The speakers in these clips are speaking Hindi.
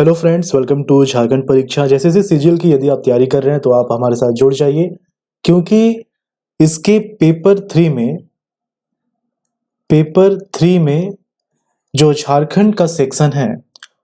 Hello friends, welcome to Jharkhand Pariksha. जैसे जैसे सीजीएल की यदि आप तैयारी कर रहे हैं तो आप हमारे साथ जुड़ जाइए, क्योंकि इसके पेपर थ्री में जो झारखंड का सेक्शन है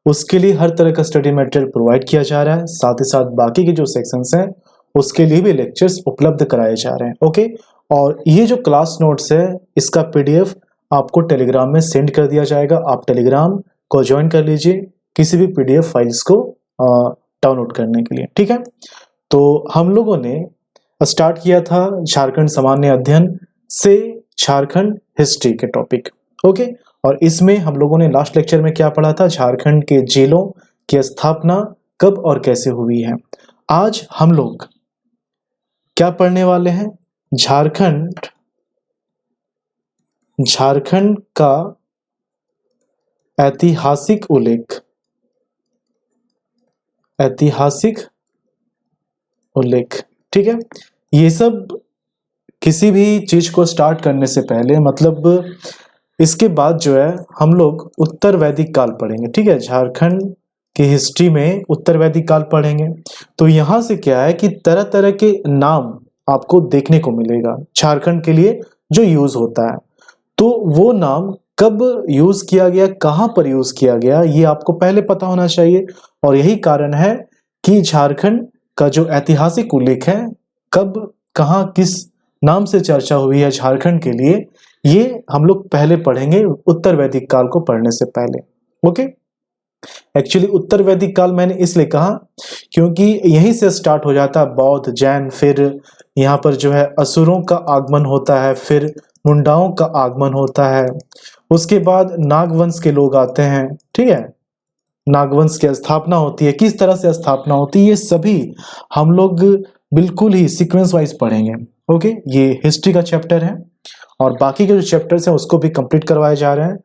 उसके लिए हर तरह का स्टडी मटेरियल प्रोवाइड किया जा रहा है। साथ ही साथ बाकी के जो सेक्शंस हैं उसके लिए भी लेक्चर्स उपलब्ध कराए जा रहे हैं। ओके, और ये जो क्लास नोट्स है इसका पीडीएफ आपको टेलीग्राम में सेंड कर दिया जाएगा। आप टेलीग्राम को ज्वाइन कर लीजिए किसी भी पीडीएफ फाइल्स को डाउनलोड करने के लिए। ठीक है, तो हम लोगों ने स्टार्ट किया था झारखंड सामान्य अध्ययन से झारखंड हिस्ट्री के टॉपिक। ओके, और इसमें हम लोगों ने लास्ट लेक्चर में क्या पढ़ा था, झारखंड के जेलों की स्थापना कब और कैसे हुई है। आज हम लोग क्या पढ़ने वाले हैं, झारखंड का ऐतिहासिक उल्लेख। ठीक है, ये सब किसी भी चीज को स्टार्ट करने से पहले, मतलब इसके बाद जो है हम लोग उत्तर वैदिक काल पढ़ेंगे। ठीक है, झारखंड की हिस्ट्री में उत्तर वैदिक काल पढ़ेंगे। तो यहाँ से क्या है कि तरह तरह के नाम आपको देखने को मिलेगा झारखंड के लिए जो यूज होता है। तो वो नाम कब यूज किया गया, कहाँ पर यूज किया गया, ये आपको पहले पता होना चाहिए। और यही कारण है कि झारखंड का जो ऐतिहासिक उल्लेख है, कब कहाँ किस नाम से चर्चा हुई है झारखंड के लिए, ये हम लोग पहले पढ़ेंगे उत्तर वैदिक काल को पढ़ने से पहले। ओके, एक्चुअली उत्तर वैदिक काल मैंने इसलिए कहा क्योंकि यहीं से स्टार्ट हो जाता है बौद्ध जैन, फिर यहाँ पर जो है असुरों का आगमन होता है, फिर मुंडाओं का आगमन होता है, उसके बाद नागवंश के लोग आते हैं। ठीक है, नागवंश की स्थापना होती है, किस तरह से स्थापना होती है, ये सभी हम लोग बिल्कुल ही सीक्वेंस वाइज पढ़ेंगे। ओके, ये हिस्ट्री का चैप्टर है और बाकी के जो चैप्टर्स हैं उसको भी कंप्लीट करवाए जा रहे हैं।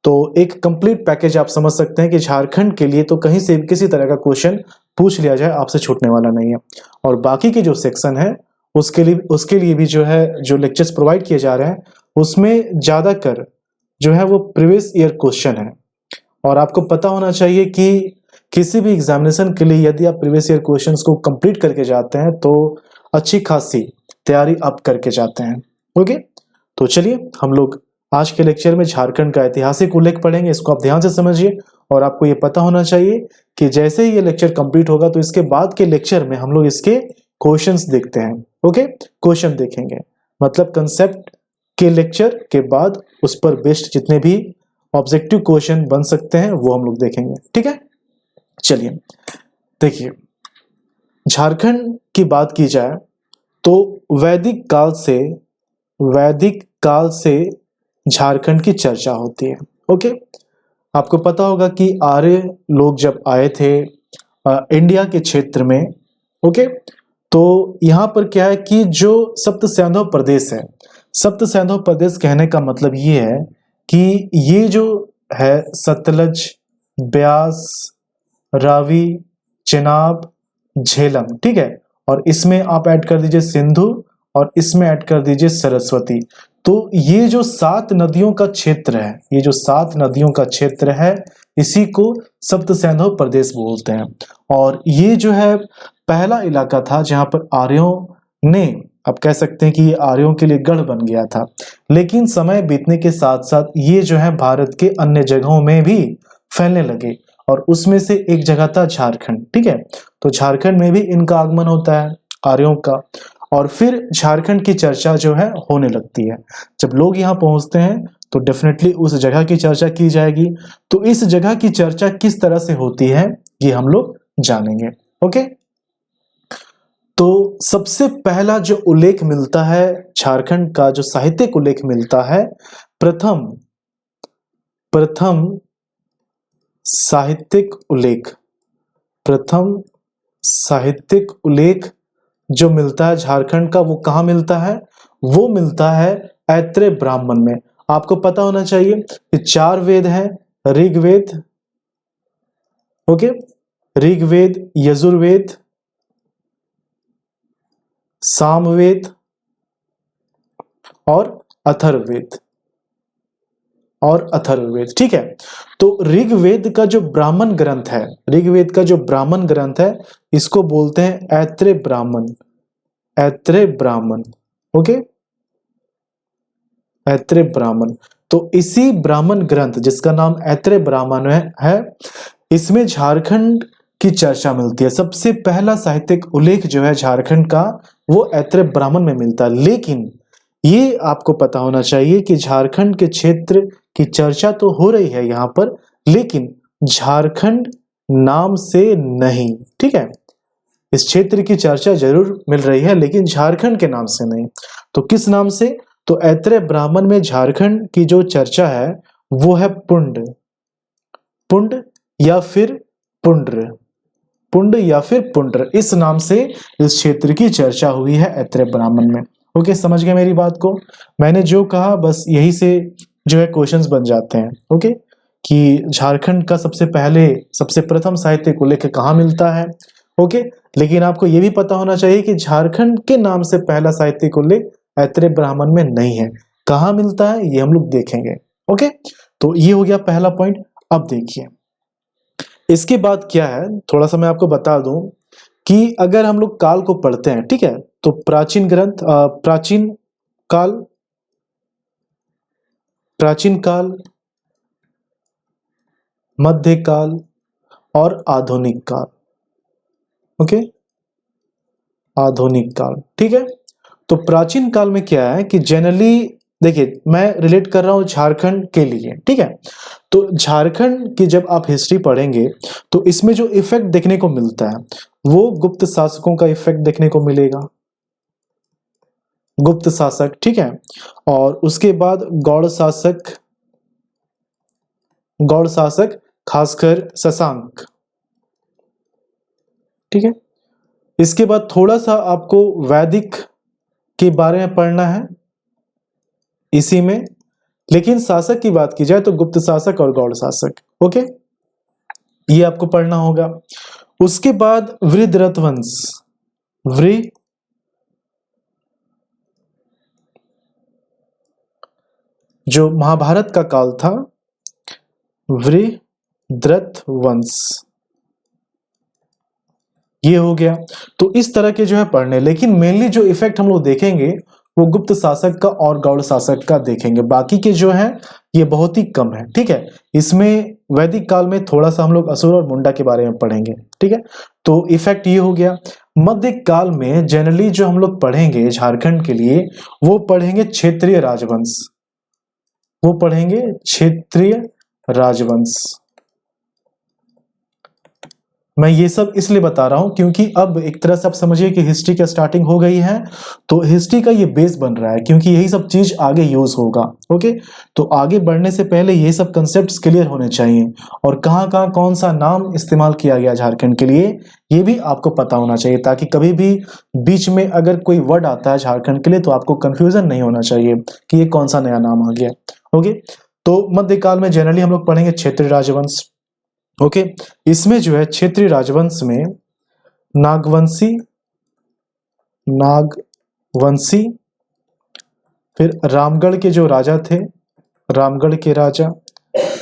तो एक कंप्लीट पैकेज आप समझ सकते हैं कि झारखंड के लिए तो कहीं से भी किसी तरह का क्वेश्चन पूछ लिया जाए आपसे छूटने वाला नहीं है। और बाकी के जो सेक्शन है उसके लिए भी जो है जो लेक्चर्स प्रोवाइड किए जा रहे हैं उसमें ज्यादातर जो है वो प्रीवियस ईयर क्वेश्चन है। और आपको पता होना चाहिए कि किसी भी एग्जामिनेशन के लिए यदि आप प्रीवियस ईयर क्वेश्चंस को कंप्लीट करके जाते हैं तो अच्छी खासी तैयारी आप करके जाते हैं। ओके, तो चलिए हम लोग आज के लेक्चर में झारखंड का ऐतिहासिक उल्लेख पढ़ेंगे। इसको आप ध्यान से समझिए और आपको ये पता होना चाहिए कि जैसे ही ये लेक्चर कंप्लीट होगा तो इसके बाद के लेक्चर में हम लोग इसके क्वेश्चंस देखते हैं। ओके, क्वेश्चन देखेंगे, मतलब कंसेप्ट के लेक्चर के बाद उस पर बेस्ड जितने भी ऑब्जेक्टिव क्वेश्चन बन सकते हैं वो हम लोग देखेंगे। ठीक है, चलिए देखिए, झारखंड की बात की जाए तो वैदिक काल से झारखंड की चर्चा होती है। ओके, आपको पता होगा कि आर्य लोग जब आए थे इंडिया के क्षेत्र में, ओके, तो यहाँ पर क्या है कि जो सप्त सिंधु प्रदेश है, सप्त सिंधु प्रदेश कहने का मतलब ये है कि ये जो है सतलज, ब्यास, रावी, चेनाब, झेलम। ठीक है, और इसमें आप ऐड कर दीजिए सिंधु और इसमें ऐड कर दीजिए सरस्वती। तो ये जो 7 नदियों का क्षेत्र है, ये जो 7 नदियों का क्षेत्र है, इसी को सप्त सिंधु प्रदेश बोलते हैं। और ये जो है पहला इलाका था जहां पर आर्यों ने, आप कह सकते हैं कि ये आर्यों के लिए गढ़ बन गया था। लेकिन समय बीतने के साथ साथ ये जो है भारत के अन्य जगहों में भी फैलने लगे और उसमें से एक जगह था झारखंड। ठीक है, तो झारखंड में भी इनका आगमन होता है आर्यों का, और फिर झारखंड की चर्चा जो है होने लगती है। जब लोग यहाँ पहुंचते हैं तो डेफिनेटली उस जगह की चर्चा की जाएगी। तो इस जगह की चर्चा किस तरह से होती है ये हम लोग जानेंगे। ओके, तो सबसे पहला जो उल्लेख मिलता है झारखंड का, जो साहित्यिक उल्लेख मिलता है, प्रथम साहित्यिक उल्लेख जो मिलता है झारखंड का, वो कहाँ मिलता है, वो मिलता है ऐत्रेय ब्राह्मण में। आपको पता होना चाहिए कि 4 वेद हैं, ऋग्वेद, ओके, ऋग्वेद, यजुर्वेद, सामवेद और अथर्ववेद। और अथर्ववेद। ठीक है, तो ऋग्वेद का जो ब्राह्मण ग्रंथ है, ऋग्वेद का जो ब्राह्मण ग्रंथ है, इसको बोलते हैं ऐत्रेय ब्राह्मण, ऐत्रेय ब्राह्मण। ओके, ऐत्रेय ब्राह्मण। तो इसी ब्राह्मण ग्रंथ जिसका नाम ऐत्रेय ब्राह्मण है, इसमें झारखंड की चर्चा मिलती है। सबसे पहला साहित्यिक उल्लेख जो है झारखंड का, वो ऐत्रेय ब्राह्मण में मिलता है। लेकिन ये आपको पता होना चाहिए कि झारखंड के क्षेत्र की चर्चा तो हो रही है यहाँ पर, लेकिन झारखंड नाम से नहीं। ठीक है, इस क्षेत्र की चर्चा जरूर मिल रही है लेकिन झारखंड के नाम से नहीं। तो किस नाम से? तो ऐत्रेय ब्राह्मण में झारखंड की जो चर्चा है वो है पुंड, पुंड या फिर पुंड्र, पुंड या फिर पुंड्र, इस नाम से इस क्षेत्र की चर्चा हुई है ऐत्रेय ब्राह्मण में। ओके, समझ गए मेरी बात को? मैंने जो कहा बस यही से जो है क्वेश्चंस बन जाते हैं। ओके, कि झारखंड का सबसे प्रथम साहित्यिक उल्लेख कहाँ मिलता है। ओके, लेकिन आपको ये भी पता होना चाहिए कि झारखंड के नाम से पहला साहित्यिक उल्लेख ऐत्रेय ब्राह्मण में नहीं है। कहाँ मिलता है ये हम लोग देखेंगे। ओके, तो ये हो गया पहला पॉइंट। अब देखिए इसके बाद क्या है, थोड़ा सा मैं आपको बता दूं कि अगर हम लोग काल को पढ़ते हैं, ठीक है, तो प्राचीन ग्रंथ, प्राचीन काल, प्राचीन काल, मध्यकाल और आधुनिक काल। ओके, आधुनिक काल। ठीक है, तो प्राचीन काल में क्या है कि जनरली देखिए मैं रिलेट कर रहा हूं झारखंड के लिए। ठीक है, तो झारखंड की जब आप हिस्ट्री पढ़ेंगे तो इसमें जो इफेक्ट देखने को मिलता है वो गुप्त शासकों का इफेक्ट देखने को मिलेगा, गुप्त शासक। ठीक है, और उसके बाद गौड़ शासक, गौड़ शासक खासकर शशांक। ठीक है, इसके बाद थोड़ा सा आपको वैदिक के बारे में पढ़ना है इसी में, लेकिन शासक की बात की जाए तो गुप्त शासक और गौड़ शासक। ओके, ये आपको पढ़ना होगा। उसके बाद वृद्धरथ वंश, जो महाभारत का काल था, वृद्धरथ वंश, ये हो गया। तो इस तरह के जो है पढ़ने, लेकिन मेनली जो इफेक्ट हम लोग देखेंगे वो गुप्त शासक का और गौड़ शासक का देखेंगे, बाकी के जो है ये बहुत ही कम है। ठीक है, इसमें वैदिक काल में थोड़ा सा हम लोग असुर और मुंडा के बारे में पढ़ेंगे। ठीक है, तो इफेक्ट ये हो गया। मध्य काल में जनरली जो हम लोग पढ़ेंगे झारखंड के लिए वो पढ़ेंगे क्षेत्रीय राजवंश, वो पढ़ेंगे क्षेत्रीय राजवंश। मैं ये सब इसलिए बता रहा हूं क्योंकि अब एक तरह से आप समझिए कि हिस्ट्री की स्टार्टिंग हो गई है, तो हिस्ट्री का ये बेस बन रहा है क्योंकि यही सब चीज आगे यूज होगा। ओके, तो आगे बढ़ने से पहले ये सब कंसेप्ट्स क्लियर होने चाहिए और कहाँ कहाँ कौन सा नाम इस्तेमाल किया गया झारखंड के लिए ये भी आपको पता होना चाहिए, ताकि कभी भी बीच में अगर कोई वर्ड आता है झारखंड के लिए तो आपको कंफ्यूजन नहीं होना चाहिए कि ये कौन सा नया नाम आ गया। ओके, तो मध्यकाल में जनरली हम लोग पढ़ेंगे क्षेत्रीय राजवंश। ओके, इसमें जो है क्षेत्रीय राजवंश में नागवंशी, नागवंशी, फिर रामगढ़ के जो राजा थे, रामगढ़ के राजा,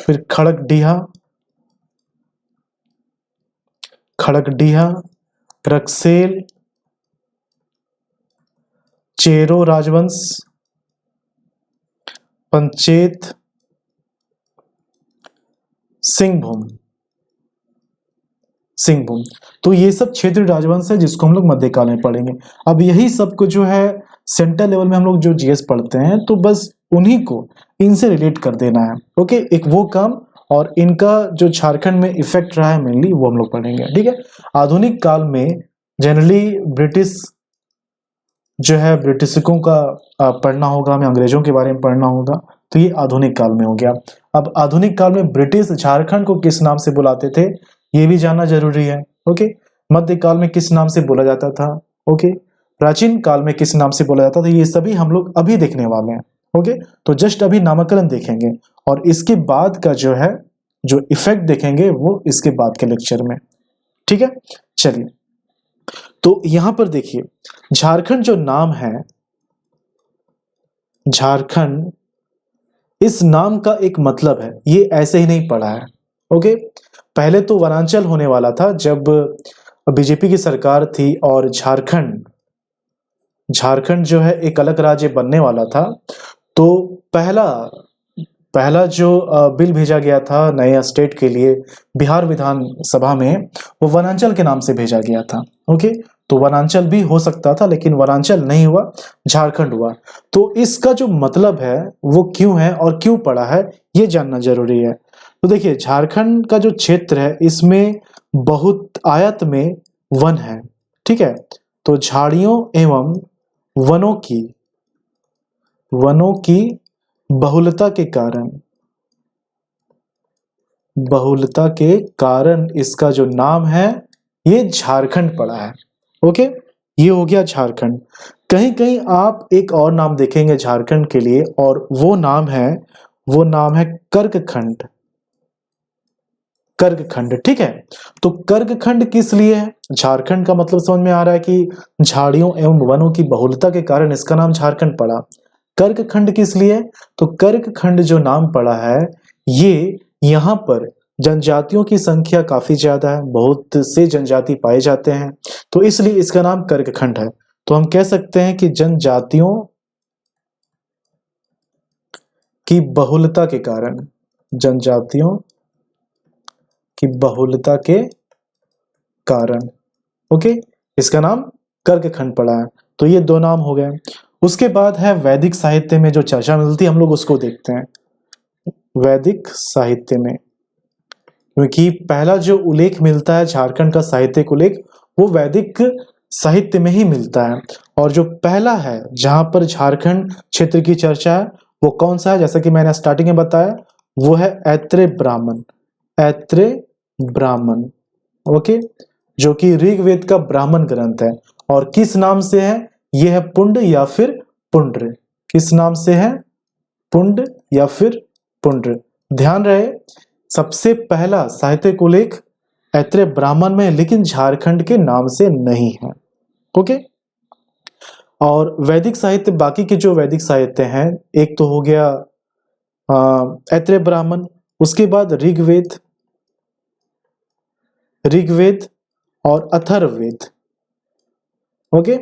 फिर खड़गडीहा, खड़गडीहा, रक्सेल, चेरो राजवंश, पंचेत, सिंहभूम, सिंहभूम। तो ये सब क्षेत्रीय राजवंश है जिसको हम लोग मध्यकाल में पढ़ेंगे। अब यही सब को जो है सेंट्रल लेवल में हम लोग जो जीएस पढ़ते हैं तो बस उन्हीं को इनसे रिलेट कर देना है। ओके, एक वो काम और इनका जो झारखंड में इफेक्ट रहा है मेनली वो हम लोग पढ़ेंगे। ठीक है, आधुनिक काल में जनरली ब्रिटिश जो है ब्रिटिशकों का पढ़ना होगा, हमें अंग्रेजों के बारे में पढ़ना होगा, तो ये आधुनिक काल में हो गया। अब आधुनिक काल में ब्रिटिश झारखंड को किस नाम से बुलाते थे ये भी जानना जरूरी है। ओके, मध्यकाल में किस नाम से बोला जाता था, ओके, प्राचीन काल में किस नाम से बोला जाता था, ये सभी हम लोग अभी देखने वाले हैं। ओके, तो जस्ट अभी नामकरण देखेंगे और इसके बाद का जो है जो इफेक्ट देखेंगे वो इसके बाद के लेक्चर में। ठीक है, चलिए, तो यहां पर देखिए झारखंड जो नाम है, झारखंड इस नाम का एक मतलब है, ये ऐसे ही नहीं पड़ा है। ओके, पहले तो वनांचल होने वाला था जब बीजेपी की सरकार थी और झारखंड जो है एक अलग राज्य बनने वाला था। तो पहला जो बिल भेजा गया था नए स्टेट के लिए बिहार विधानसभा में, वो वनांचल के नाम से भेजा गया था। ओके, तो वनांचल भी हो सकता था लेकिन वनांचल नहीं हुआ, झारखंड हुआ। तो इसका जो मतलब है वो क्यों है और क्यों पड़ा है, ये जानना जरूरी है। तो देखिए, झारखंड का जो क्षेत्र है इसमें बहुत आयत में वन है, ठीक है। तो झाड़ियों एवं वनों की बहुलता के कारण इसका जो नाम है ये झारखंड पड़ा है। ओके, ये हो गया झारखंड। कहीं कहीं आप एक और नाम देखेंगे झारखंड के लिए, और वो नाम है कर्कखंड। ठीक है। तो कर्कखंड किस लिए है? झारखंड का मतलब समझ में आ रहा है कि झाड़ियों एवं वनों की बहुलता के कारण इसका नाम झारखंड पड़ा। कर्कखंड किस लिए? तो कर्कखंड जो नाम पड़ा है, ये यहाँ पर जनजातियों की संख्या काफी ज्यादा है, बहुत से जनजाति पाए जाते हैं, तो इसलिए इसका नाम कर्कखंड है। तो हम कह सकते हैं कि जनजातियों की बहुलता के कारण ओके, इसका नाम कर्कखंड पड़ा है। तो ये दो नाम हो गए। उसके बाद है वैदिक साहित्य में जो चर्चा मिलती है, हम लोग उसको देखते हैं। वैदिक साहित्य में, क्योंकि पहला जो उल्लेख मिलता है झारखंड का साहित्यिक उल्लेख, वो वैदिक साहित्य में ही मिलता है। और जो पहला है जहां पर झारखंड क्षेत्र की चर्चा है, वो कौन सा है? जैसा कि मैंने स्टार्टिंग में बताया, वो है ऐत्रेय ब्राह्मण। ओके, जो कि ऋग्वेद का ब्राह्मण ग्रंथ है। और किस नाम से है? ये है पुंड या फिर पुंड्र। किस नाम से है? पुंड या फिर पुंड्र। ध्यान रहे, सबसे पहला साहित्यिक उल्लेख ऐत्रेय ब्राह्मण में, लेकिन झारखंड के नाम से नहीं है। ओके, और वैदिक साहित्य, बाकी के जो वैदिक साहित्य हैं, एक तो हो गया ऐत्रेय ब्राह्मण, उसके बाद ऋग्वेद और अथर्ववेद। ओके,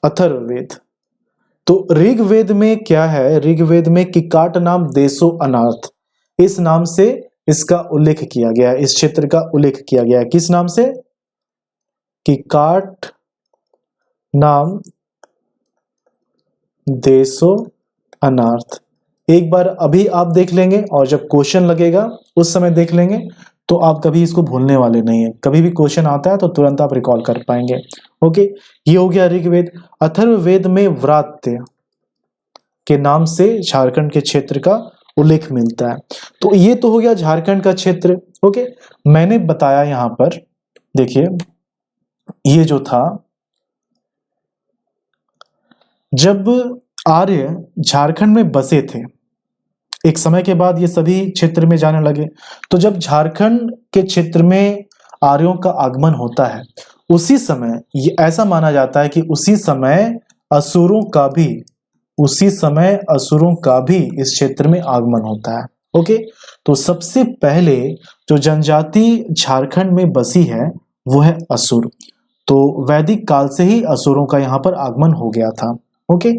अथर्ववेद। तो ऋग्वेद में क्या है? ऋग्वेद में किकाट नाम देशो अनाथ, इस नाम से इसका उल्लेख किया गया, इस क्षेत्र का उल्लेख किया गया। किस नाम से? किकाट नाम देशो अनार्थ। एक बार अभी आप देख लेंगे और जब क्वेश्चन लगेगा उस समय देख लेंगे, तो आप कभी इसको भूलने वाले नहीं है। कभी भी क्वेश्चन आता है तो तुरंत आप रिकॉल कर पाएंगे। ओके, ये हो गया ऋग्वेद। अथर्ववेद में व्रात्य के नाम से झारखंड के क्षेत्र का उल्लेख मिलता है। तो ये तो हो गया झारखंड का क्षेत्र। ओके, मैंने बताया यहां पर, देखिए, ये जो था, जब आर्य झारखंड में बसे थे, एक समय के बाद ये सभी क्षेत्र में जाने लगे। तो जब झारखंड के क्षेत्र में आर्यों का आगमन होता है, उसी समय ये ऐसा माना जाता है कि उसी समय असुरों का भी इस क्षेत्र में आगमन होता है। ओके, तो सबसे पहले जो जनजाति झारखंड में बसी है वो है असुर। तो वैदिक काल से ही असुरों का यहाँ पर आगमन हो गया था। ओके,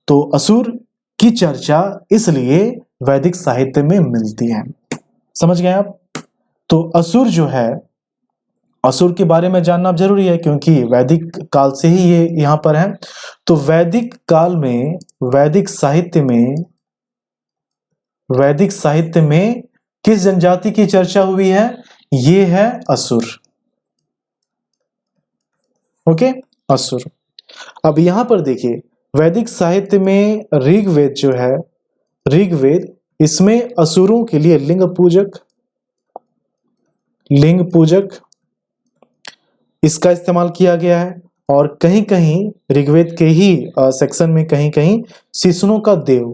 तो असुर की चर्चा इसलिए वैदिक साहित्य में मिलती है। समझ गए आप? तो असुर जो है, असुर के बारे में जानना जरूरी है क्योंकि वैदिक काल से ही ये यहाँ पर है। तो वैदिक काल में, वैदिक साहित्य में किस जनजाति की चर्चा हुई है? ये है असुर। ओके, असुर। अब यहां पर देखिए, वैदिक साहित्य में ऋग्वेद जो है, ऋग्वेद, इसमें असुरों के लिए लिंग पूजक इसका इस्तेमाल किया गया है। और कहीं कहीं ऋग्वेद के ही सेक्शन में कहीं कहीं शिशुनों का देव।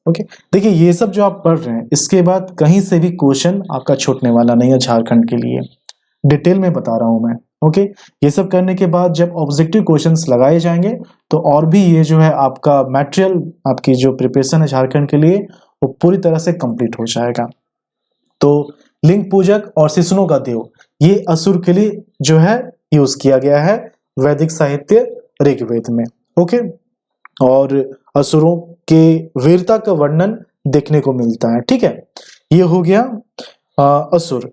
ओके, देखिए, ये सब जो आप पढ़ रहे हैं, इसके बाद कहीं से भी क्वेश्चन आपका छूटने वाला नहीं है झारखंड के लिए। डिटेल में बता रहा हूं मैं। ओके, ये सब करने के बाद जब ऑब्जेक्टिव क्वेश्चंस लगाए जाएंगे तो और भी ये जो है आपका मटेरियल, आपकी जो प्रिपरेशन है झारखंड के लिए, वो पूरी तरह से कंप्लीट हो जाएगा। तो लिंग पूजक और शिशुओं का देव, ये असुर के लिए जो है यूज किया गया है वैदिक साहित्य ऋग्वेद में। ओके, और असुरों के वीरता का वर्णन देखने को मिलता है। ठीक है, ये हो गया असुर।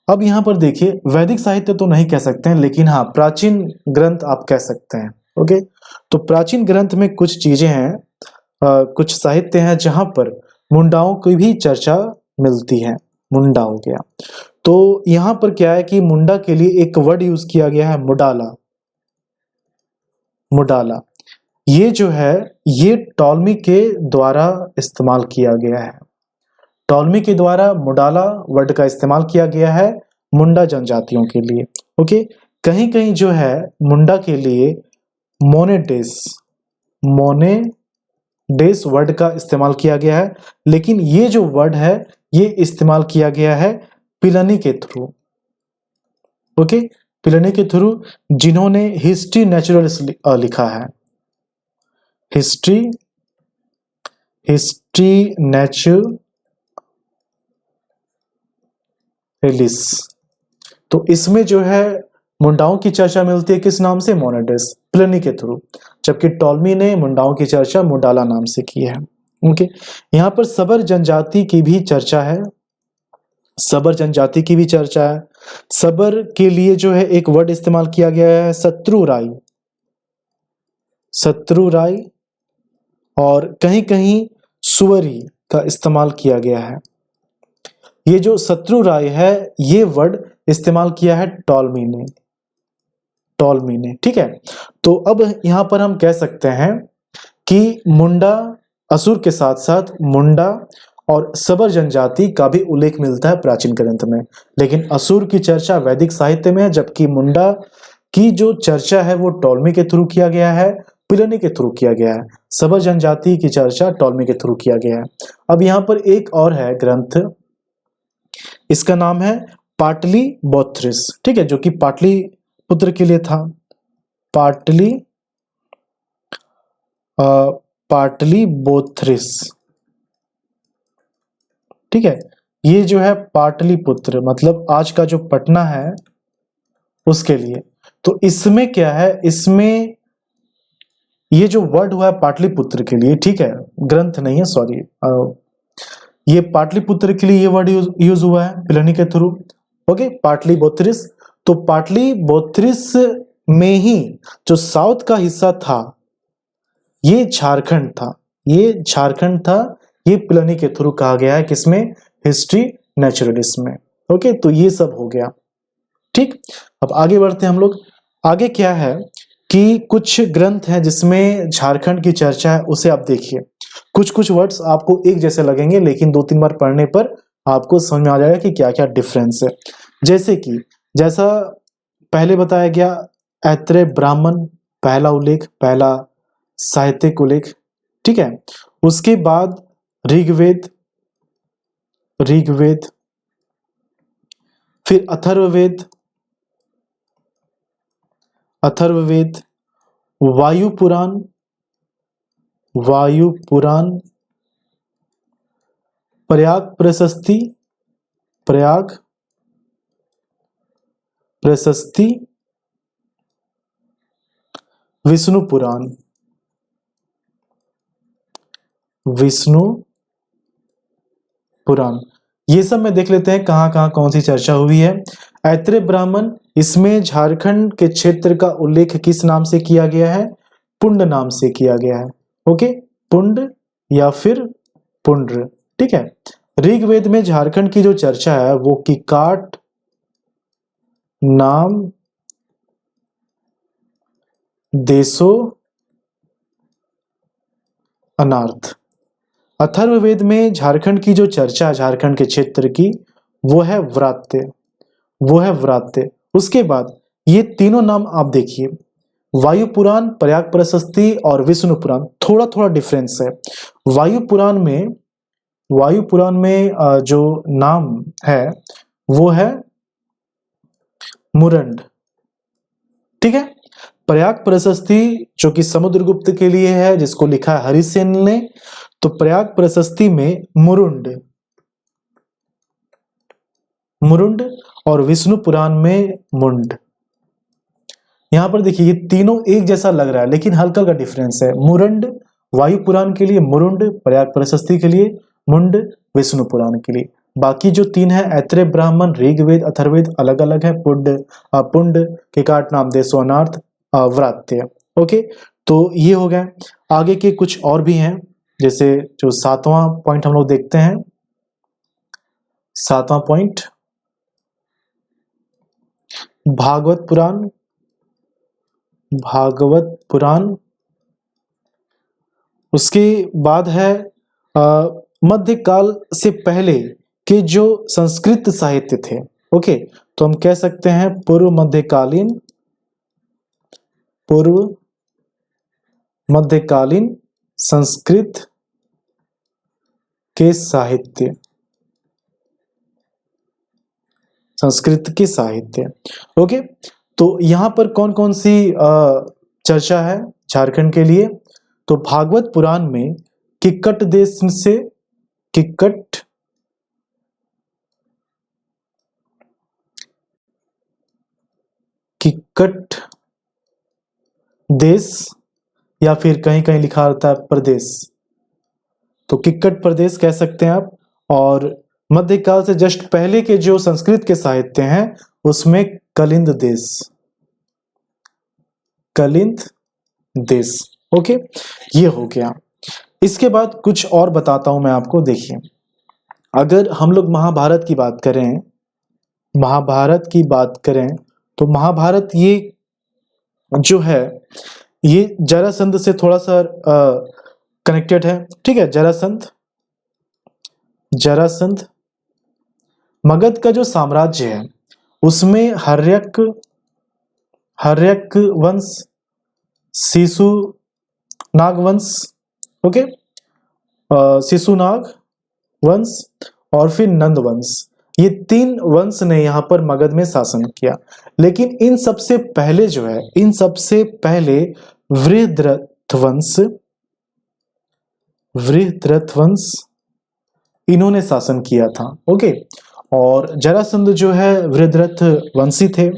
अब यहाँ पर देखिए, वैदिक साहित्य तो नहीं कह सकते हैं, लेकिन हाँ प्राचीन ग्रंथ आप कह सकते हैं। ओके, तो प्राचीन ग्रंथ में कुछ चीजें हैं, कुछ साहित्य हैं जहां पर मुंडाओं की भी चर्चा मिलती है। मुंडा हो गया, तो यहाँ पर क्या है कि मुंडा के लिए एक वर्ड यूज किया गया है, मुडाला। मुडाला ये जो है, ये टॉलमी के द्वारा इस्तेमाल किया गया है। टॉलमी के द्वारा मुडाला वर्ड का इस्तेमाल किया गया है मुंडा जनजातियों के लिए। ओके, कहीं कहीं जो है मुंडा के लिए मोनेडेस वर्ड का इस्तेमाल किया गया है, लेकिन ये जो वर्ड है ये इस्तेमाल किया गया है पिलनी के थ्रू। ओके, पिलनी के थ्रू, जिन्होंने हिस्ट्री नेचुरलिस्ट लिखा है। हिस्ट्री नेचुरलिस्ट, तो इसमें जो है मुंडाओं की चर्चा मिलती है किस नाम से, मोनेडेस, प्लिनी के थ्रू, जबकि टॉलमी ने मुंडाओं की चर्चा मुडाला नाम से की है। ओके, यहाँ पर सबर जनजाति की भी चर्चा है। सबर जनजाति की भी चर्चा है। सबर के लिए जो है एक वर्ड इस्तेमाल किया गया है, शत्रुराई। शत्रुराई, और कहीं कहीं सुवरी का इस्तेमाल किया गया है। ये जो शत्रुराय है, ये वर्ड इस्तेमाल किया है टॉलमी ने। ठीक है, तो अब यहां पर हम कह सकते हैं कि मुंडा, असुर के साथ साथ मुंडा और सबर जनजाति का भी उल्लेख मिलता है प्राचीन ग्रंथ में, लेकिन असुर की चर्चा वैदिक साहित्य में है, जबकि मुंडा की जो चर्चा है वो टॉलमी के थ्रू किया गया है, पिलनी के थ्रू किया गया है। सबर जनजाति की चर्चा टॉलमी के थ्रू किया गया है। अब यहाँ पर एक और है ग्रंथ, इसका नाम है पाटलिपुत्रिस। ठीक है, जो कि पाटलिपुत्र के लिए था। पाटलिपुत्रिस। ठीक है, ये जो है पाटलिपुत्र मतलब आज का जो पटना है उसके लिए। तो इसमें क्या है, इसमें ये जो वर्ड हुआ है पाटलिपुत्र के लिए, ठीक है, ग्रंथ नहीं है, सॉरी, ये पाटलिपुत्र के लिए ये वर्ड यूज हुआ है पिलनी के थ्रू। ओके, पाटलिपुत्रिस, तो पाटलिपुत्रिस में ही जो साउथ का हिस्सा था ये झारखंड था। ये पिलनी के थ्रू कहा गया है, किसमें, हिस्ट्री नेचुरलिस्ट में। ओके, तो ये सब हो गया। ठीक, अब आगे बढ़ते हैं हम लोग। आगे क्या है कि कुछ ग्रंथ हैं जिसमें झारखंड की चर्चा है, उसे आप देखिए। कुछ वर्ड्स आपको एक जैसे लगेंगे, लेकिन 2-3 बार पढ़ने पर आपको समझ में आ जाएगा कि क्या क्या डिफरेंस है। जैसा पहले बताया गया, ऐत्रेय ब्राह्मण पहला उल्लेख, पहला साहित्यिक उल्लेख। ठीक है, उसके बाद ऋग्वेद, फिर अथर्ववेद, वायु पुराण, प्रयाग प्रशस्ति, विष्णु पुराण। ये सब में देख लेते हैं कहाँ कौन सी चर्चा हुई है। ऐत्रेय ब्राह्मण, इसमें झारखंड के क्षेत्र का उल्लेख किस नाम से किया गया है, पुंड नाम से किया गया है। ओके, पुंड या फिर पुंड्र। ठीक है, ऋग्वेद में झारखंड की जो चर्चा है वो किकाट नाम देशो अनार्थ। अथर्ववेद में झारखंड की जो चर्चा है झारखंड के क्षेत्र की, वो है व्रात्य। उसके बाद ये तीनों नाम आप देखिए, वायु पुराण, प्रयाग प्रशस्ति और विष्णु पुराण, थोड़ा डिफरेंस है। वायु पुराण में जो नाम है वो है मुरंड। ठीक है। प्रयाग प्रशस्ति जो कि समुद्रगुप्त के लिए है, जिसको लिखा है हरिसेन ने, तो प्रयाग प्रशस्ति में मुरुंड और विष्णु पुराण में मुंड। यहां पर देखिए ये तीनों एक जैसा लग रहा है लेकिन हल्का का डिफरेंस है। मुरुंड वायु पुराण के लिए मुरुंड, प्रयाग प्रशस्ति के लिए मुंड, विष्णु पुराण के लिए। बाकी जो तीन है ऐत्रेय ब्राह्मण, ऋग्वेद, अथर्ववेद अलग अलग है। पुंड, केकाट नाम, देशोनार्थ, व्रात्य। ओके, तो ये हो गया। आगे के कुछ और भी हैं, जैसे जो 7वां पॉइंट हम लोग देखते हैं। 7वां पॉइंट भागवत पुराण। उसके बाद है मध्यकाल से पहले के जो संस्कृत साहित्य थे। ओके, तो हम कह सकते हैं पूर्व मध्यकालीन संस्कृत के साहित्य। ओके, तो यहां पर कौन कौन सी चर्चा है झारखंड के लिए? तो भागवत पुराण में किक्कट देश या फिर कहीं कहीं लिखा होता है प्रदेश, तो किक्कट प्रदेश कह सकते हैं आप। और मध्यकाल से जस्ट पहले के जो संस्कृत के साहित्य हैं उसमें कलिंद देश। ओके, ये हो गया। इसके बाद कुछ और बताता हूं मैं आपको। देखिए, अगर हम लोग महाभारत की बात करें तो महाभारत ये जो है ये जरासंध से थोड़ा सा कनेक्टेड है। ठीक है, जरासंध मगध का जो साम्राज्य है उसमें हर्यक वंश, शिशुनाग वंश, ओके, शिशुनाग वंश और फिर नंद वंश, ये 3 वंश ने यहाँ पर मगध में शासन किया। लेकिन इन सबसे पहले वृहद्रथ वंश इन्होंने शासन किया था। ओके, और जरासंध जो है वृहद्रथ वंशी थे।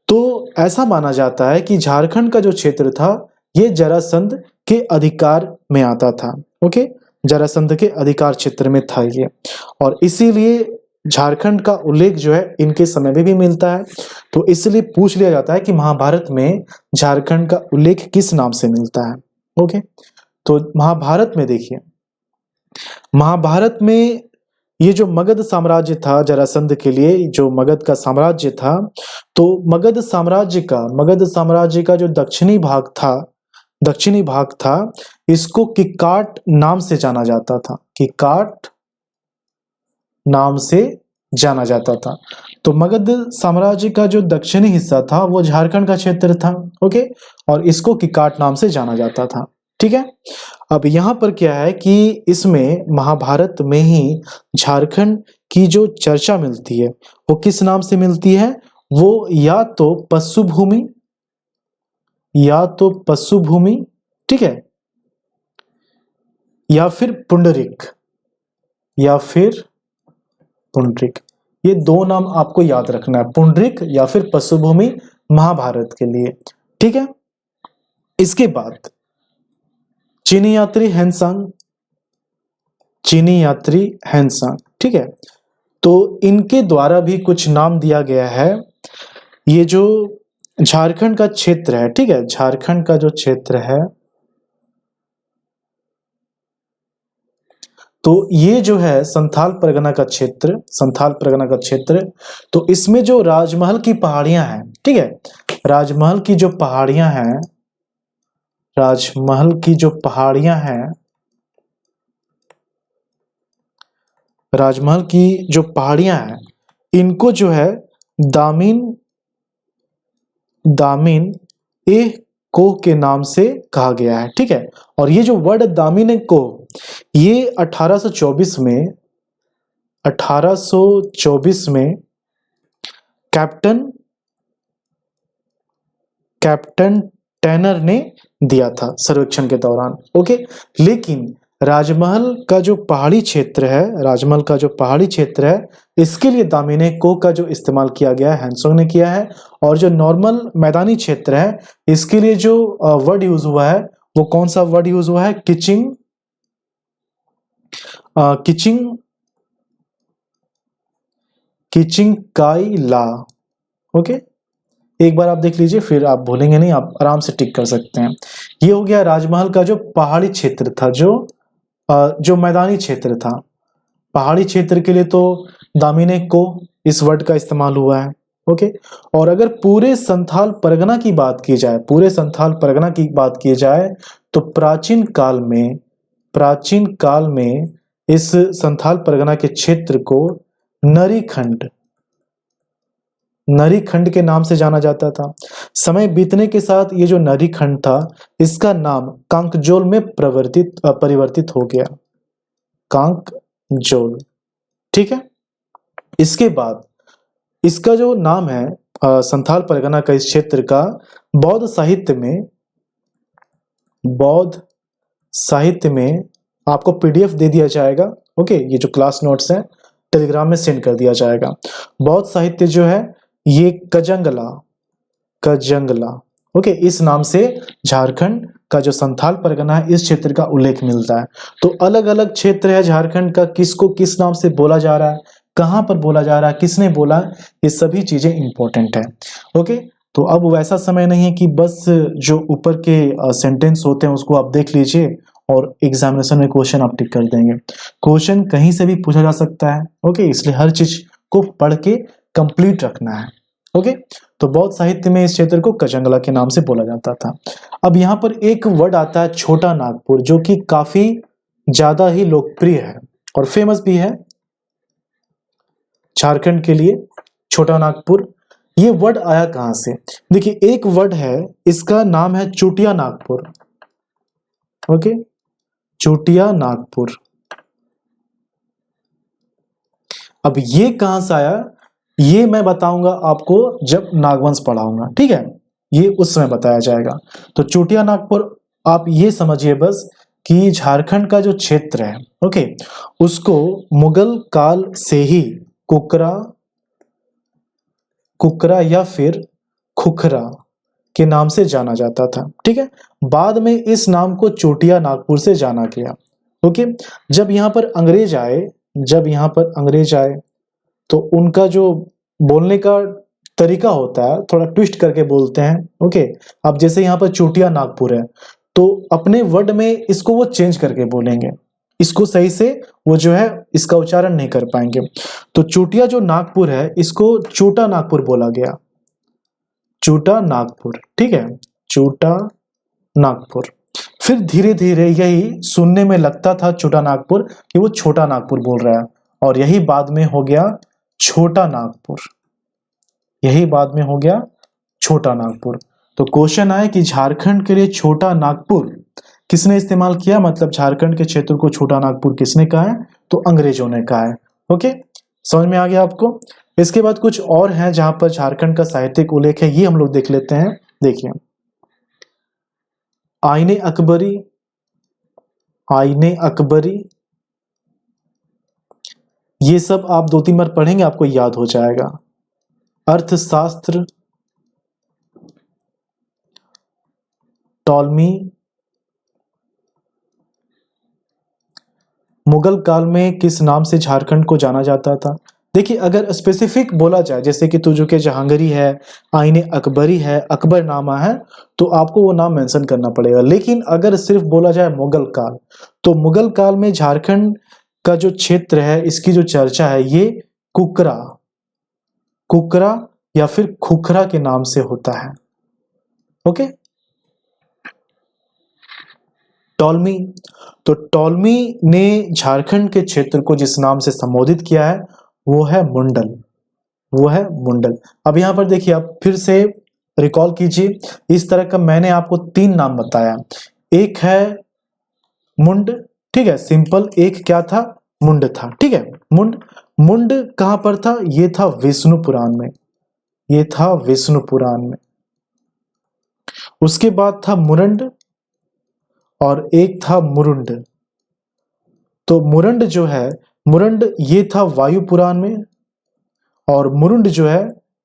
तो ऐसा माना जाता है कि झारखंड का जो क्षेत्र था ये जरासंध के अधिकार में आता था। ओके, जरासंध के अधिकार क्षेत्र में था ये, और इसीलिए झारखंड का उल्लेख जो है इनके समय में भी मिलता है। तो इसलिए पूछ लिया जाता है कि महाभारत में झारखंड का उल्लेख किस नाम से मिलता है। ओके, तो महाभारत में देखिए, महाभारत में ये जो मगध साम्राज्य था जरासंध के लिए, जो मगध का साम्राज्य था, तो मगध साम्राज्य का जो दक्षिणी भाग था इसको किक्काट नाम से जाना जाता था। किक्काट नाम से जाना जाता था। तो मगध साम्राज्य का जो दक्षिणी हिस्सा था वो झारखंड का क्षेत्र था। ओके, और इसको किक्काट नाम से जाना जाता था। ठीक है, अब यहाँ पर क्या है कि इसमें महाभारत में ही झारखंड की जो चर्चा मिलती है वो किस नाम से मिलती है? वो या तो पशु भूमि, ठीक है, या फिर पुंडरिक, ये 2 नाम आपको याद रखना है, पुंडरिक या फिर पशु भूमि, महाभारत के लिए। ठीक है, इसके बाद चीनी यात्री हैंसांग, ठीक है, तो इनके द्वारा भी कुछ नाम दिया गया है। ये जो झारखंड का क्षेत्र है, ठीक है, झारखंड का जो क्षेत्र है, तो ये जो है संथाल परगना का क्षेत्र, तो इसमें जो राजमहल की पहाड़ियां हैं, ठीक है, राजमहल की जो पहाड़ियां हैं, इनको जो है दामिन ए कोह के नाम से कहा गया है। ठीक है, और ये जो वर्ड दामिन ए कोह, ये 1824 में कैप्टन कैप्टन टैनर ने दिया था सर्वेक्षण के दौरान। ओके, लेकिन राजमहल का जो पहाड़ी क्षेत्र है, राजमहल का जो पहाड़ी क्षेत्र है, इसके लिए दामिनी को का जो इस्तेमाल किया गया है हैंसोंग ने किया है। और जो नॉर्मल मैदानी क्षेत्र है, इसके लिए जो वर्ड यूज हुआ है वो कौन सा वर्ड यूज हुआ है? किचिंग, किचिंग, किचिंग काई ला। ओके, एक बार आप देख लीजिए, फिर आप भूलेंगे नहीं, आप आराम से टिक कर सकते हैं। ये हो गया राजमहल का जो पहाड़ी क्षेत्र था, जो मैदानी क्षेत्र था। पहाड़ी क्षेत्र के लिए तो दामिनी को इस वर्ड का इस्तेमाल हुआ है। ओके, और अगर पूरे संथाल परगना की बात की जाए, पूरे संथाल परगना की बात की जाए, तो प्राचीन काल में इस संथाल परगना के क्षेत्र को नरी खंड के नाम से जाना जाता था। समय बीतने के साथ ये जो नरी खंड था, इसका नाम कांकजोल में परिवर्तित हो गया, कांकजोल। ठीक है, इसके बाद इसका जो नाम है संथाल परगना का, इस क्षेत्र का बौद्ध साहित्य में आपको पीडीएफ दे दिया जाएगा। ओके, ये जो क्लास नोट्स हैं टेलीग्राम में सेंड कर दिया जाएगा। बौद्ध साहित्य जो है ये कजंगला, ओके, इस नाम से झारखंड का जो संथाल परगना है, इस क्षेत्र का उल्लेख मिलता है। तो अलग अलग क्षेत्र है झारखंड का, किसको किस नाम से बोला जा रहा है, कहां पर बोला जा रहा है, किसने बोला, ये सभी चीजें इंपॉर्टेंट है। ओके, तो अब वैसा समय नहीं है कि बस जो ऊपर के सेंटेंस होते हैं उसको आप देख लीजिए और एग्जामिनेशन में क्वेश्चन आप टिक कर देंगे। क्वेश्चन कहीं से भी पूछा जा सकता है। ओके, इसलिए हर चीज को पढ़ के कंप्लीट रखना है। ओके, तो बौद्ध साहित्य में इस क्षेत्र को कजंगला के नाम से बोला जाता था। अब यहाँ पर एक वर्ड आता है छोटा नागपुर, जो कि काफी ज्यादा ही लोकप्रिय है और फेमस भी है झारखंड के लिए। छोटा नागपुर, ये वर्ड आया कहां से? देखिए, एक वर्ड है, इसका नाम है चूटिया नागपुर। ओके, चूटिया नागपुर। अब ये कहां से आया, ये मैं बताऊंगा आपको जब नागवंश पढ़ाऊंगा। ठीक है, ये उस समय बताया जाएगा। तो चूटिया नागपुर, आप ये समझिए बस कि झारखंड का जो क्षेत्र है, ओके, उसको मुगल काल से ही कुकरा या फिर खुखरा के नाम से जाना जाता था। ठीक है, बाद में इस नाम को चोटिया नागपुर से जाना गया। ओके, जब यहाँ पर अंग्रेज आए तो उनका जो बोलने का तरीका होता है, थोड़ा ट्विस्ट करके बोलते हैं। ओके, अब जैसे यहाँ पर चोटिया नागपुर है, तो अपने वर्ड में इसको वो चेंज करके बोलेंगे, इसको सही से वो जो है इसका उच्चारण नहीं कर पाएंगे। तो चोटिया जो नागपुर है, इसको चोटा नागपुर बोला गया, चोटा नागपुर। ठीक है, चोटा नागपुर। फिर धीरे धीरे यही सुनने में लगता था छोटा नागपुर कि वो छोटा नागपुर बोल रहा है, और यही बाद में हो गया छोटा नागपुर, यही बाद में हो गया छोटा नागपुर। तो क्वेश्चन आए कि झारखंड के लिए छोटा नागपुर किसने इस्तेमाल किया, मतलब झारखंड के क्षेत्र को छोटा नागपुर किसने कहा है? तो अंग्रेजों ने कहा है। ओके, समझ में आ गया आपको? इसके बाद कुछ और है जहां पर झारखंड का साहित्यिक उल्लेख है, ये हम लोग देख लेते हैं। देखिए, आईने अकबरी, ये सब आप 2-3 बार पढ़ेंगे आपको याद हो जाएगा। अर्थशास्त्र, टॉलमी, मुगल काल में किस नाम से झारखंड को जाना जाता था? देखिए, अगर स्पेसिफिक बोला जाए, जैसे कि तुझो के जहांगीरी है, आईने अकबरी है, अकबरनामा है, तो आपको वो नाम मेंशन करना पड़ेगा। लेकिन अगर सिर्फ बोला जाए मुगल काल, तो मुगल काल में झारखंड का जो क्षेत्र है, इसकी जो चर्चा है, ये कुकरा या फिर खुखरा के नाम से होता है। ओके, टॉलमी, तो टॉलमी ने झारखंड के क्षेत्र को जिस नाम से संबोधित किया है वो है मुंडल। अब यहां पर देखिए, आप फिर से रिकॉल कीजिए, इस तरह का मैंने आपको 3 नाम बताया। एक है मुंड, ठीक है, सिंपल। एक क्या था? मुंड था। ठीक है, मुंड कहां पर था? ये था विष्णु पुराण में, उसके बाद था मुरंड और एक था मुरुंड। तो मुरंड जो है, मुरंड ये था वायु पुराण में, और मुरुंड जो है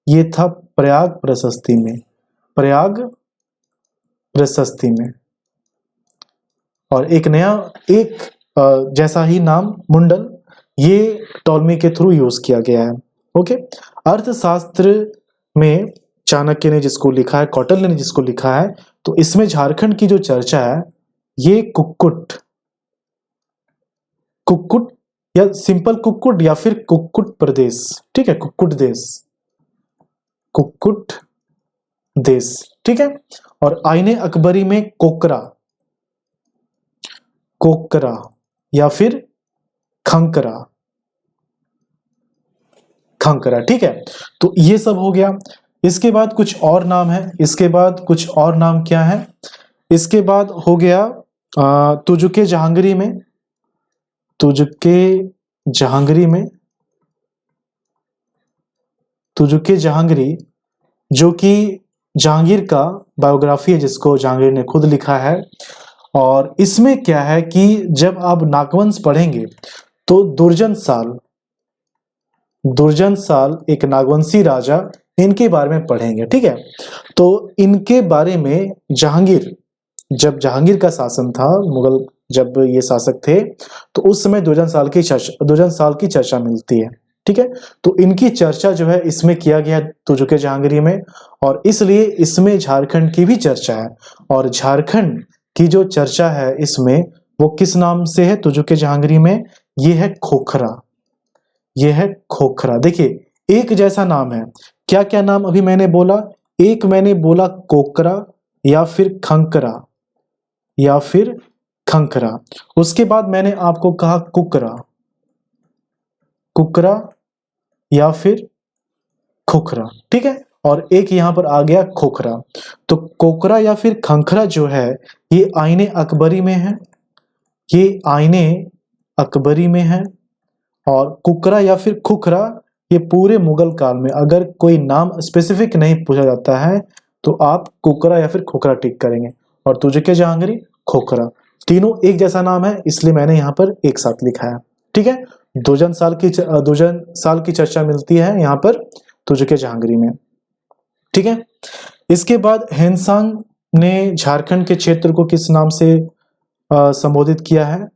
ये था प्रयाग प्रशस्ति में, प्रयाग प्रशस्ति में। और एक नया एक जैसा ही नाम मुंडल, ये टॉलमी के थ्रू यूज किया गया है। ओके, अर्थशास्त्र में चाणक्य ने जिसको लिखा है, कौटिल्य ने जिसको लिखा है, तो इसमें झारखंड की जो चर्चा है ये कुक्कुट, कुक्कुट या सिंपल कुक्कुट या फिर कुक्कुट प्रदेश, ठीक है, कुक्कुट देश, कुक्कुट देश, ठीक है। और आईने अकबरी में कोकरा, कोकरा या फिर खंकरा, खंकरा, ठीक है। तो ये सब हो गया। इसके बाद कुछ और नाम है, इसके बाद कुछ और नाम क्या है, इसके बाद हो गया तुजुके जहांगीरी में, तुजुके जहांगीरी में, तुजुके जहांगीरी जो कि जहांगीर का बायोग्राफी है, जिसको जहांगीर ने खुद लिखा है। और इसमें क्या है कि जब आप नागवंश पढ़ेंगे तो दुर्जन साल एक नागवंशी राजा, इनके बारे में पढ़ेंगे, ठीक है। तो इनके बारे में जहांगीर, जब जहांगीर का शासन था, मुगल जब ये शासक थे, तो उस समय दुर्जन साल की चर्चा मिलती है, ठीक है। तो इनकी चर्चा जो है इसमें किया गया तुजुके जहांगीरी में, और इसलिए इसमें झारखंड की भी चर्चा है। और झारखंड की जो चर्चा है इसमें, वो किस नाम से है तुजुके जहांगीरी में, ये है खोखरा, ये है खोखरा। देखिए एक जैसा नाम है, क्या क्या नाम अभी मैंने बोला, एक मैंने बोला कोकरा या फिर खंकरा, या फिर खंखरा। उसके बाद मैंने आपको कहा कुकरा, कुकरा या फिर खोखरा, ठीक है। और एक यहां पर आ गया खोखरा। तो कोकरा या फिर खंखरा जो है ये आईने अकबरी में है, ये आईने अकबरी में है। और कुकरा या फिर खुखरा ये पूरे मुगल काल में, अगर कोई नाम स्पेसिफिक नहीं पूछा जाता है तो आप कुकरा या फिर खोखरा टिक करेंगे। और तुजुके जहांगीरी, खोखरा, तीनों एक जैसा नाम है, इसलिए मैंने यहाँ पर एक साथ लिखा है, ठीक है। दुर्जन साल की चर्चा मिलती है यहाँ पर तुजुके जहांगीरी में, ठीक है। इसके बाद हेनसांग ने झारखंड के क्षेत्र को किस नाम से संबोधित किया है।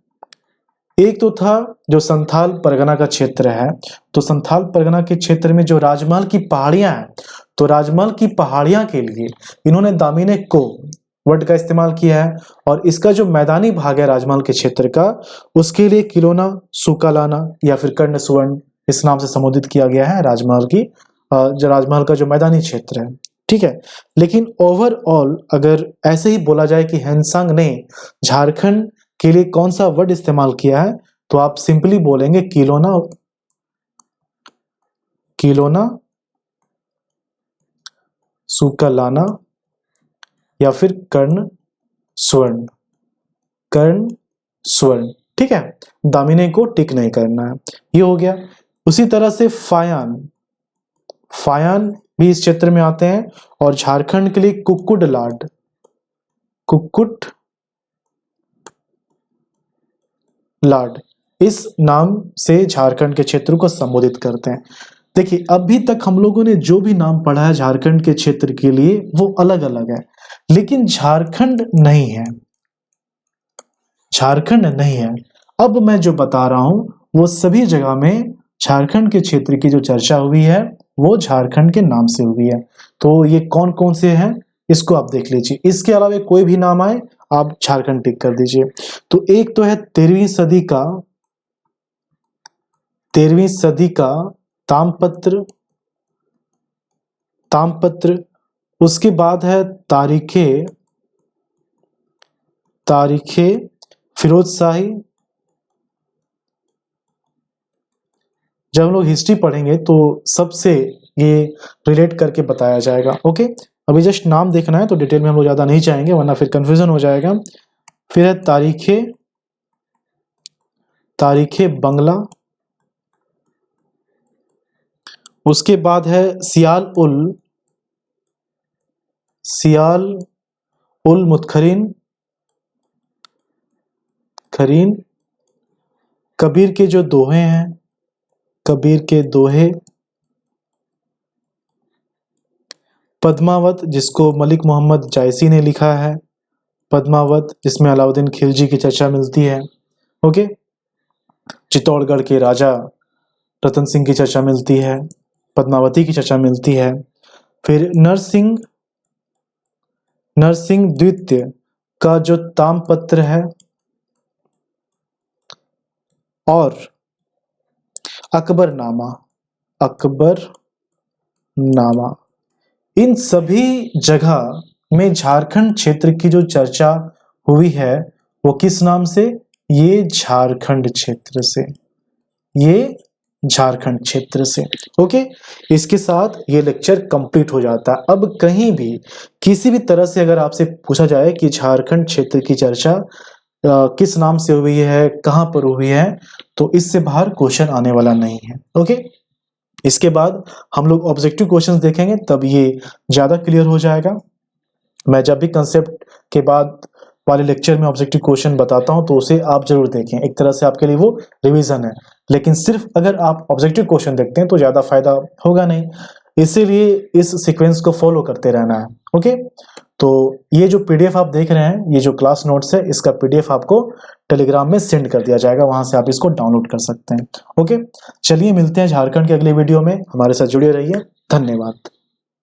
एक तो था जो संथाल परगना का क्षेत्र है, तो संथाल परगना के क्षेत्र में जो राजमहल की पहाड़ियां हैं, तो राजमहल की पहाड़ियां के लिए इन्होंने दामिने को वर्ड का इस्तेमाल किया है। और इसका जो मैदानी भाग है राजमहल के क्षेत्र का, उसके लिए किलोना, सुकालाना या फिर कर्ण सुवर्ण इस नाम से संबोधित किया गया है राजमहल की, जो राजमहल का जो मैदानी क्षेत्र है, ठीक है। लेकिन ओवरऑल अगर ऐसे ही बोला जाए कि हेनसांग ने झारखंड के लिए कौन सा वर्ड इस्तेमाल किया है, तो आप सिंपली बोलेंगे किलोना, किलोना, सुकालाना या फिर कर्ण स्वर्ण, कर्ण स्वर्ण, ठीक है। दामिने को टिक नहीं करना है, ये हो गया। उसी तरह से फायान, फायान भी इस क्षेत्र में आते हैं। और झारखंड के लिए कुक्कुट लाड, कुक्कुट लाड, इस नाम से झारखंड के क्षेत्र को संबोधित करते हैं। देखिए अभी तक हम लोगों ने जो भी नाम पढ़ा है झारखंड के क्षेत्र के लिए वो अलग अलग है, लेकिन झारखंड नहीं है, झारखंड नहीं है। अब मैं जो बता रहा हूं वो सभी जगह में झारखंड के क्षेत्र की जो चर्चा हुई है वो झारखंड के नाम से हुई है। तो ये कौन कौन से हैं इसको आप देख लीजिए, इसके अलावा कोई भी नाम आए आप झारखंड टिक कर दीजिए। तो एक तो है 13वीं सदी का ताम्रपत्र, ताम्रपत्र। उसके बाद है तारीखे फिरोज शाही। जब हम लोग हिस्ट्री पढ़ेंगे तो सबसे ये रिलेट करके बताया जाएगा। ओके, अभी जस्ट नाम देखना है तो डिटेल में हम लोग ज़्यादा नहीं जाएंगे वरना फिर कंफ्यूजन हो जाएगा। फिर है तारीखे बंगला। उसके बाद है सियाल उल मुतखरीन खरीन, कबीर के जो दोहे हैं, कबीर के दोहे, पद्मावत जिसको मलिक मोहम्मद जायसी ने लिखा है, पद्मावत जिसमें अलाउद्दीन खिलजी की चर्चा मिलती है। ओके, चित्तौड़गढ़ के राजा रतन सिंह की चर्चा मिलती है, पद्मावती की चर्चा मिलती है। फिर नरसिंह द्वितीय का जो ताम्रपत्र है, और अकबरनामा, इन सभी जगह में झारखंड क्षेत्र की जो चर्चा हुई है वो किस नाम से? ये झारखंड क्षेत्र से, ये झारखंड क्षेत्र से। ओके, इसके साथ ये लेक्चर कंप्लीट हो जाता है। अब कहीं भी किसी भी तरह से अगर आपसे पूछा जाए कि झारखंड क्षेत्र की चर्चा किस नाम से हुई है, कहां पर हुई है, तो इससे बाहर क्वेश्चन आने वाला नहीं है। ओके, इसके बाद हम लोग ऑब्जेक्टिव क्वेश्चंस देखेंगे, तब ये ज्यादा क्लियर हो जाएगा। मैं जब भी कंसेप्ट के बाद वाले लेक्चर में ऑब्जेक्टिव क्वेश्चन बताता हूं तो उसे आप जरूर देखें, एक तरह से आपके लिए वो रिवीजन है। लेकिन सिर्फ अगर आप ऑब्जेक्टिव क्वेश्चन देखते हैं तो ज्यादा फायदा होगा नहीं, इसीलिए इस सीक्वेंस को फॉलो करते रहना है। ओके, तो ये जो पीडीएफ आप देख रहे हैं, ये जो क्लास नोट्स है, इसका पीडीएफ आपको टेलीग्राम में सेंड कर दिया जाएगा, वहां से आप इसको डाउनलोड कर सकते हैं। ओके, चलिए मिलते हैं झारखंड के अगले वीडियो में, हमारे साथ जुड़े रहिए। धन्यवाद।